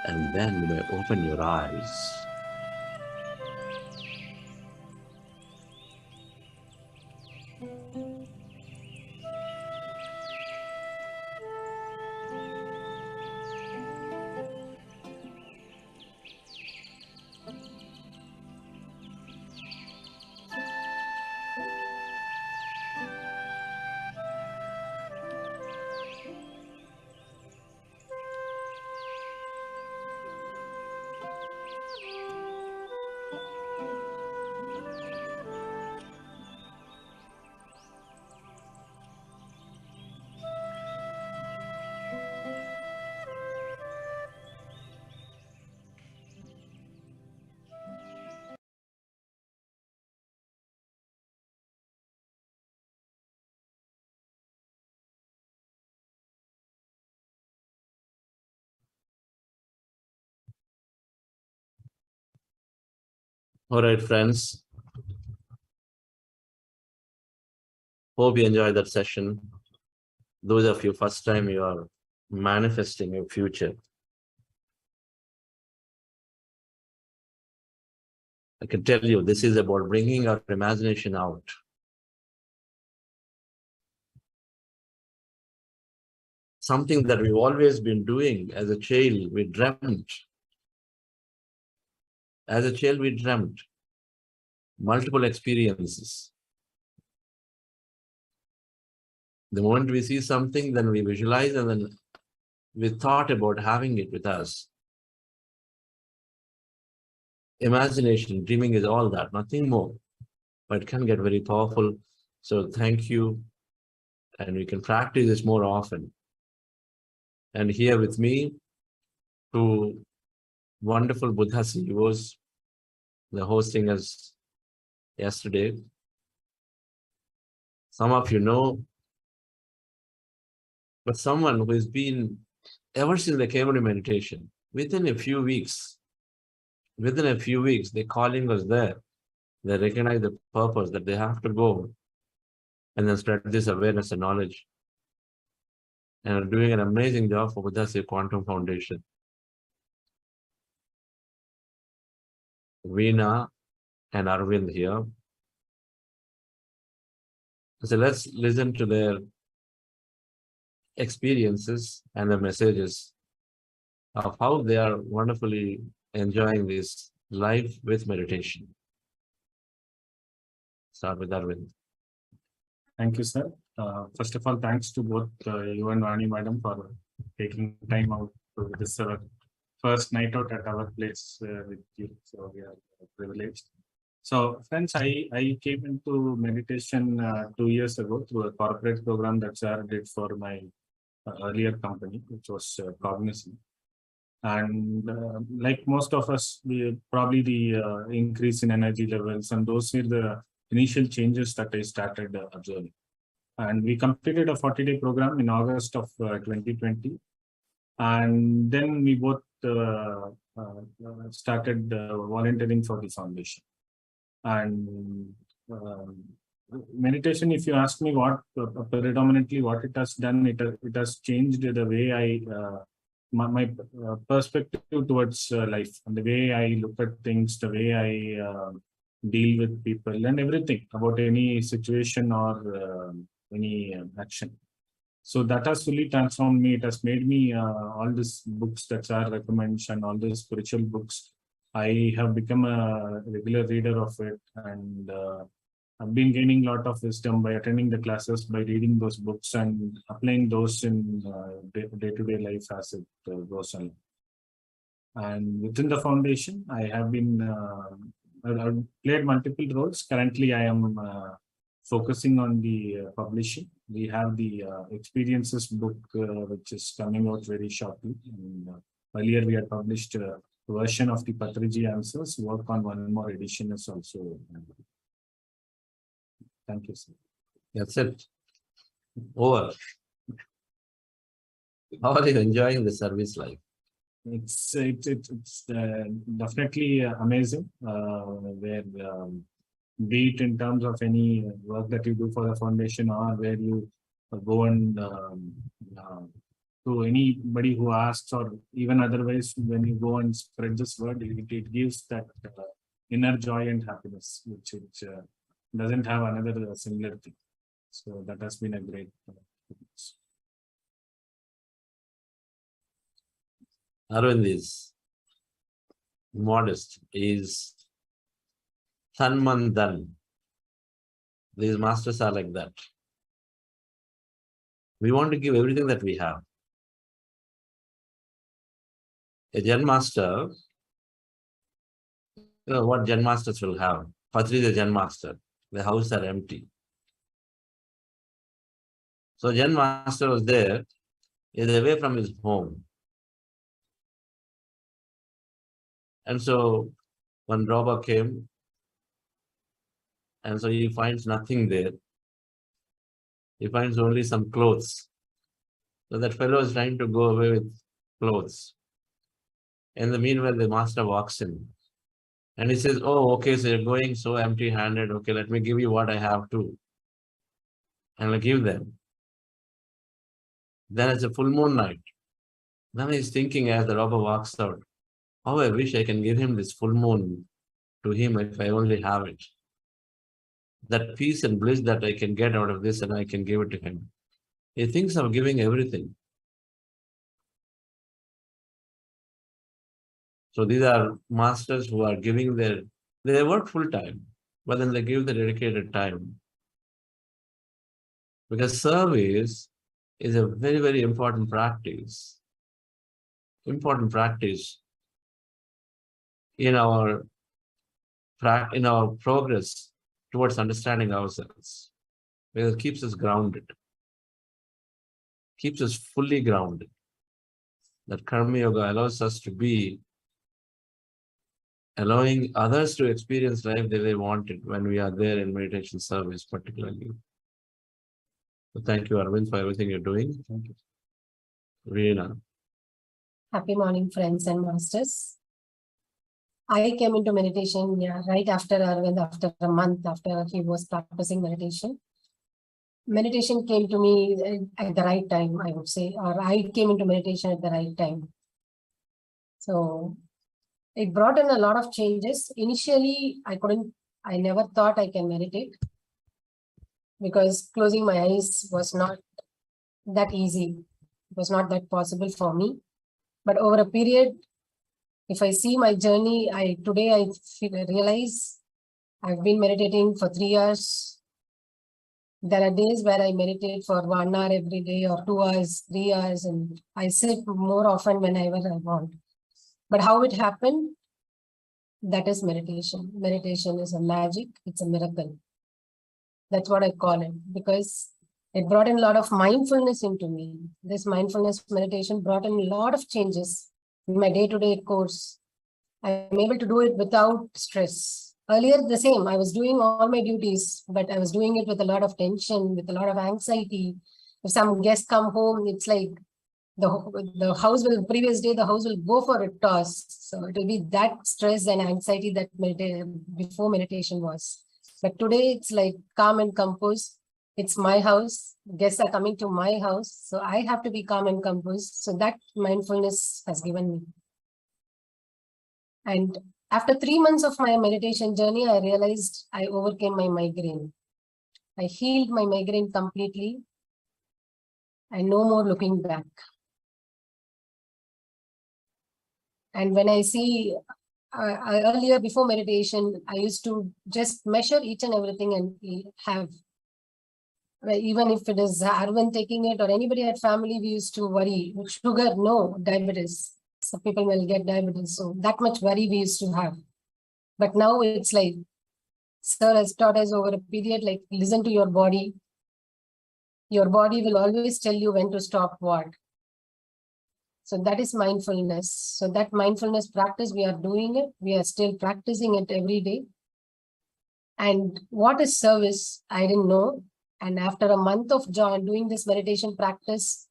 and then you may open your eyes. All right, friends. Hope you enjoyed that session. Those of you first time you are manifesting your future, I can tell you this is about bringing our imagination out. Something that we've always been doing as a child, we dreamt. As a child, we dreamt multiple experiences. The moment we see something, then we visualize, and then we thought about having it with us. Imagination, dreaming is all that, nothing more. But it can get very powerful. So thank you. And we can practice this more often. And here with me, two wonderful Buddha CEOs, they're hosting us yesterday. Some of you know, but someone who has been ever since the Kebbedoddi meditation, within a few weeks, they're calling us there. They recognize the purpose that they have to go and then spread this awareness and knowledge. And are doing an amazing job for Buddha Quantum Foundation. Veena and Arvind here. So let's listen to their experiences and the messages of how they are wonderfully enjoying this life with meditation. Start with Arvind. Thank you, sir. First of all, thanks to both you and Vani madam for taking time out to this first night out at our place with you. So we are privileged. So friends, I came into meditation 2 years ago through a corporate program that sir did for my earlier company, which was Cognizant. And like most of us, probably the increase in energy levels, and those were the initial changes that I started observing. And we completed a 40-day program in August of 2020. And then we both started volunteering for the foundation. And meditation, if you ask me what predominantly what it has done, it has changed the way I my perspective towards life, and the way I look at things, the way I deal with people, and everything about any situation or any action. So that has fully transformed me. It has made me all these books that are recommends and all these spiritual books. I have become a regular reader of it, and I've been gaining a lot of wisdom by attending the classes, by reading those books and applying those in day-to-day life as it goes on. And within the foundation, I have been I've played multiple roles. Currently, I am focusing on the publishing. We have the experiences book, which is coming out very shortly. And, earlier, we had published a version of the Patriji answers. Work on one more edition is also. Thank you, sir. That's it. Over. How are you enjoying the service life? It's definitely amazing. Where be it in terms of any work that you do for the foundation, or where you go and to anybody who asks, or even otherwise when you go and spread this word, it gives that inner joy and happiness, which doesn't have another similar thing. So that has been a great Arvind is modest, is Tanmandan. These masters are like that. We want to give everything that we have. A Zen master, you know what Zen masters will have. Patriji is a Zen master. The houses are empty. So Zen master was there, is away from his home. And so one robber came, and so he finds nothing there. He finds only some clothes. So that fellow is trying to go away with clothes. In the meanwhile, the master walks in. And he says, oh, okay, so you're going so empty-handed. Okay, let me give you what I have too. And I'll give them. Then it's a full moon night. Then he's thinking as the robber walks out, how I wish I can give him this full moon to him if I only have it. That peace and bliss that I can get out of this, and I can give it to him. He thinks of giving everything. So these are masters who are giving they work full time, but then they give the dedicated time. Because service is a very, very important practice. Important practice in our progress towards understanding ourselves, because it keeps us grounded, keeps us fully grounded. That Karma Yoga allows us to be allowing others to experience life the way they want it when we are there in meditation service, particularly. So thank you, Arvind, for everything you're doing. Thank you. Reena. Happy morning, friends and masters. I came into meditation right after Arvind, after a month after he was practicing meditation. Meditation came to me at the right time, I would say, or I came into meditation at the right time. So it brought in a lot of changes. Initially, I never thought I can meditate, because closing my eyes was not that easy. It was not that possible for me. But over a period, if I see my journey, today I realize I've been meditating for 3 years. There are days where I meditate for 1 hour every day, or 2 hours, 3 hours, and I sit more often whenever I want. But how it happened, that is meditation. Meditation is a magic, it's a miracle. That's what I call it, because it brought in a lot of mindfulness into me. This mindfulness meditation brought in a lot of changes in my day-to-day course. I'm able to do it without stress. Earlier, the same, I was doing all my duties, but I was doing it with a lot of tension, with a lot of anxiety. If some guests come home, it's like the house will, previous day, the house will go for a toss. So it will be that stress and anxiety that before meditation was. But today it's like calm and composed. It's my house. Guests are coming to my house. So I have to be calm and composed. So that mindfulness has given me. And after 3 months of my meditation journey, I realized I overcame my migraine. I healed my migraine completely. and no more looking back. And when I see earlier before meditation, I used to just measure each and everything and have, even if it is Arvind taking it or anybody at family, we used to worry. Sugar, no, diabetes. Some people will get diabetes. So that much worry we used to have. But now it's like, Sir has taught us over a period, like listen to your body. Your body will always tell you when to stop what. So that is mindfulness. So that mindfulness practice, we are doing it. We are still practicing it every day. And what is service? I didn't know. And after a month of doing this meditation practice,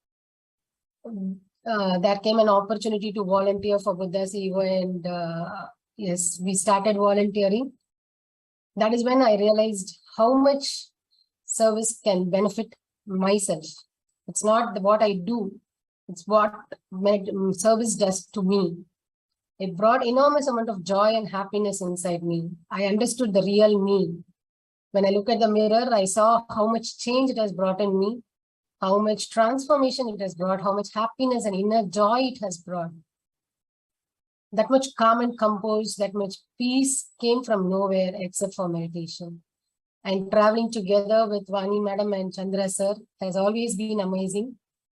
there came an opportunity to volunteer for Buddha Seva, and yes, we started volunteering. That is when I realized how much service can benefit myself. It's not what I do, it's what service does to me. It brought enormous amount of joy and happiness inside me. I understood the real me. When I look at the mirror, I saw how much change it has brought in me, how much transformation it has brought, how much happiness and inner joy it has brought. That much calm and composed, that much peace came from nowhere except for meditation. And traveling together with Vani Madam and Chandra Sir has always been amazing.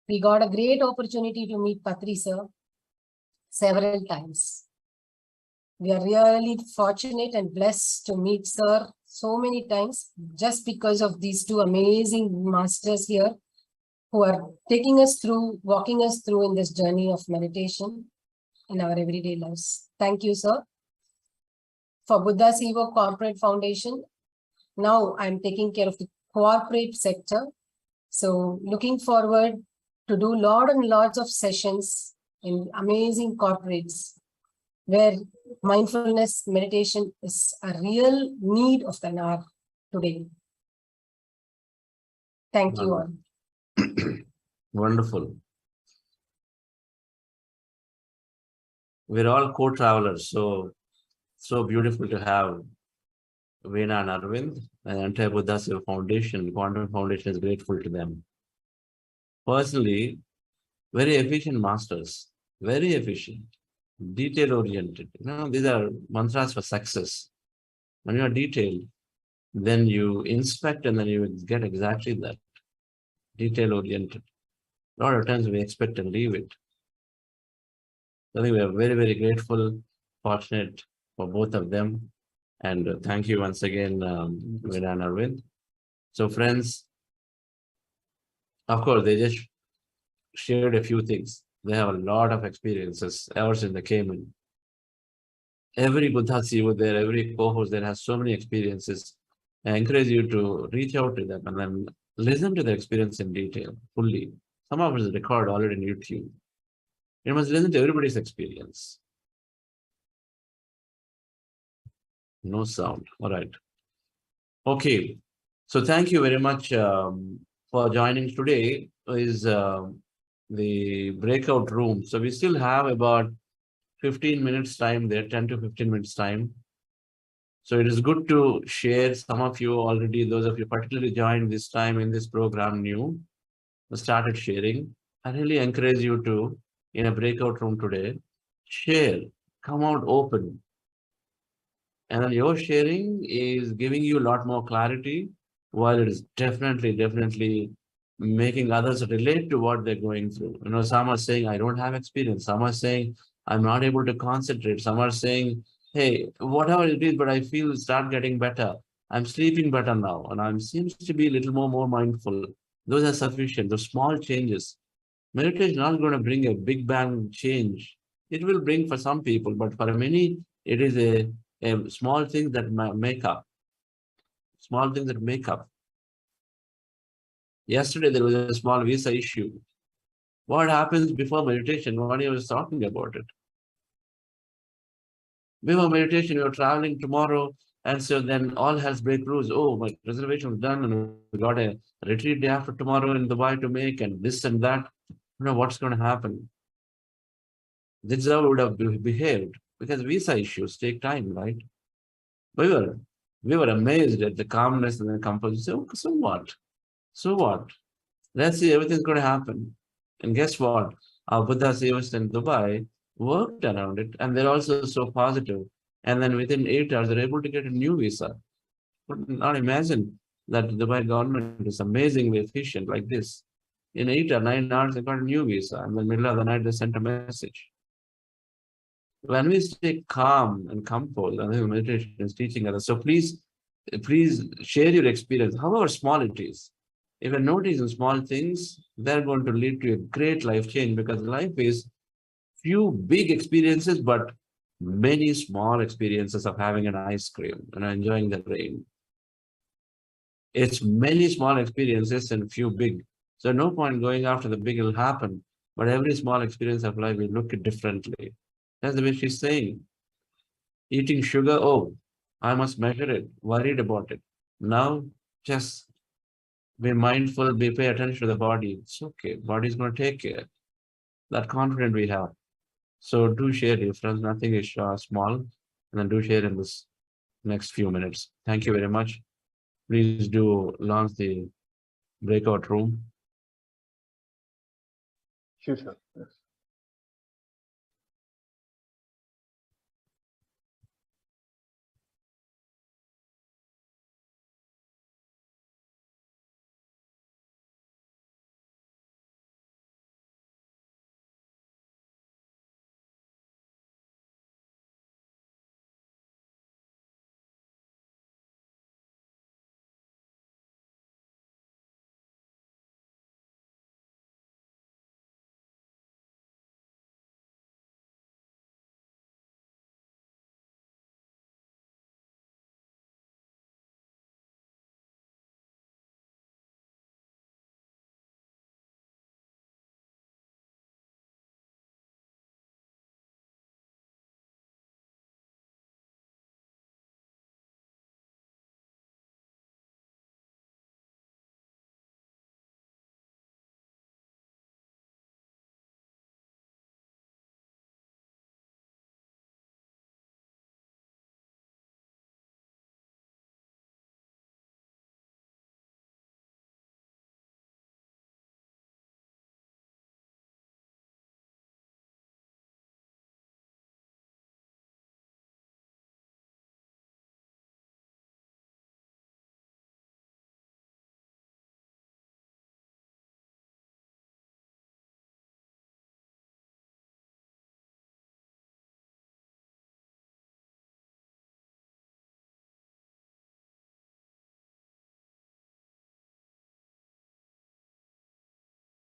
We got a great opportunity to meet Patriji Sir several times. We are really fortunate and blessed to meet Sir so many times just because of these two amazing masters here who are taking us through, walking us through in this journey of meditation in our everyday lives. Thank you, Sir. For Buddha Seva Corporate Foundation, now I'm taking care of the corporate sector. So looking forward to do lots and lots of sessions in amazing corporates where mindfulness meditation is a real need of the hour today. Thank you all. Wonderful. We're all co-travelers, so beautiful to have Veena and Arvind and the entire Buddha Seva Foundation. Quantum Foundation is grateful to them. Personally, very efficient masters, very efficient, detail-oriented. These are mantras for success. When you are detailed, then you inspect and then you get exactly that. Detail-oriented. A lot of times we expect and leave it. I think we are very, very grateful, fortunate for both of them. And thank you once again, Veena and Arvind. So friends, of course, they just shared a few things. They have a lot of experiences ever since they came in. Every Buddha Seva there, every co-host there has so many experiences. I encourage you to reach out to them and then listen to their experience in detail, fully. Some of it is recorded already on YouTube. You must listen to everybody's experience. No sound. All right. Okay. So thank you very much for joining. Today is the breakout room. So we still have about 15 minutes time there, 10 to 15 minutes time. So it is good to share. Some of you already, those of you particularly joined this time in this program new, started sharing. I really encourage you to, in a breakout room today, share, come out open. And then your sharing is giving you a lot more clarity, while it is definitely making others relate to what they're going through. Some are saying, I don't have experience. Some are saying, I'm not able to concentrate. Some are saying, hey, whatever it is, but I feel start getting better. I'm sleeping better now. And I seems to be a little more mindful. Those are sufficient. Those small changes. Meditation is not going to bring a big bang change. It will bring for some people, but for many, it is a small thing that make up. Small things that make up. Yesterday, there was a small visa issue. What happens before meditation? Nobody was talking about it. Before meditation, you're traveling tomorrow, and so then all hell's break loose. Oh, my reservation was done, and we got a retreat day after tomorrow in Dubai to make, and this and that. What's going to happen? This is how we would have behaved, because visa issues take time, right? We were amazed at the calmness and the composure. So what? So what? Let's see, everything's going to happen. And guess what? Our Buddhas even in Dubai worked around it, and they're also so positive. And then within 8 hours, they're able to get a new visa. Could not imagine that the Dubai government is amazingly efficient like this. In 8 or 9 hours, they got a new visa. And in the middle of the night, they sent a message. When we stay calm and composed, and the meditation is teaching others. So please share your experience, however small it is. If you're noticing small things, they're going to lead to a great life change, because life is few big experiences, but many small experiences of having an ice cream and enjoying the rain. It's many small experiences and few big. So no point going after the big will happen, but every small experience of life will look differently. That's the way she's saying. Eating sugar, oh, I must measure it, worried about it. Now, just be mindful, pay attention to the body. It's okay. Body's going to take care. That confidence we have. So do share your friends. Nothing is small. And then do share in this next few minutes. Thank you very much. Please do launch the breakout room. Sure, sir. Yes.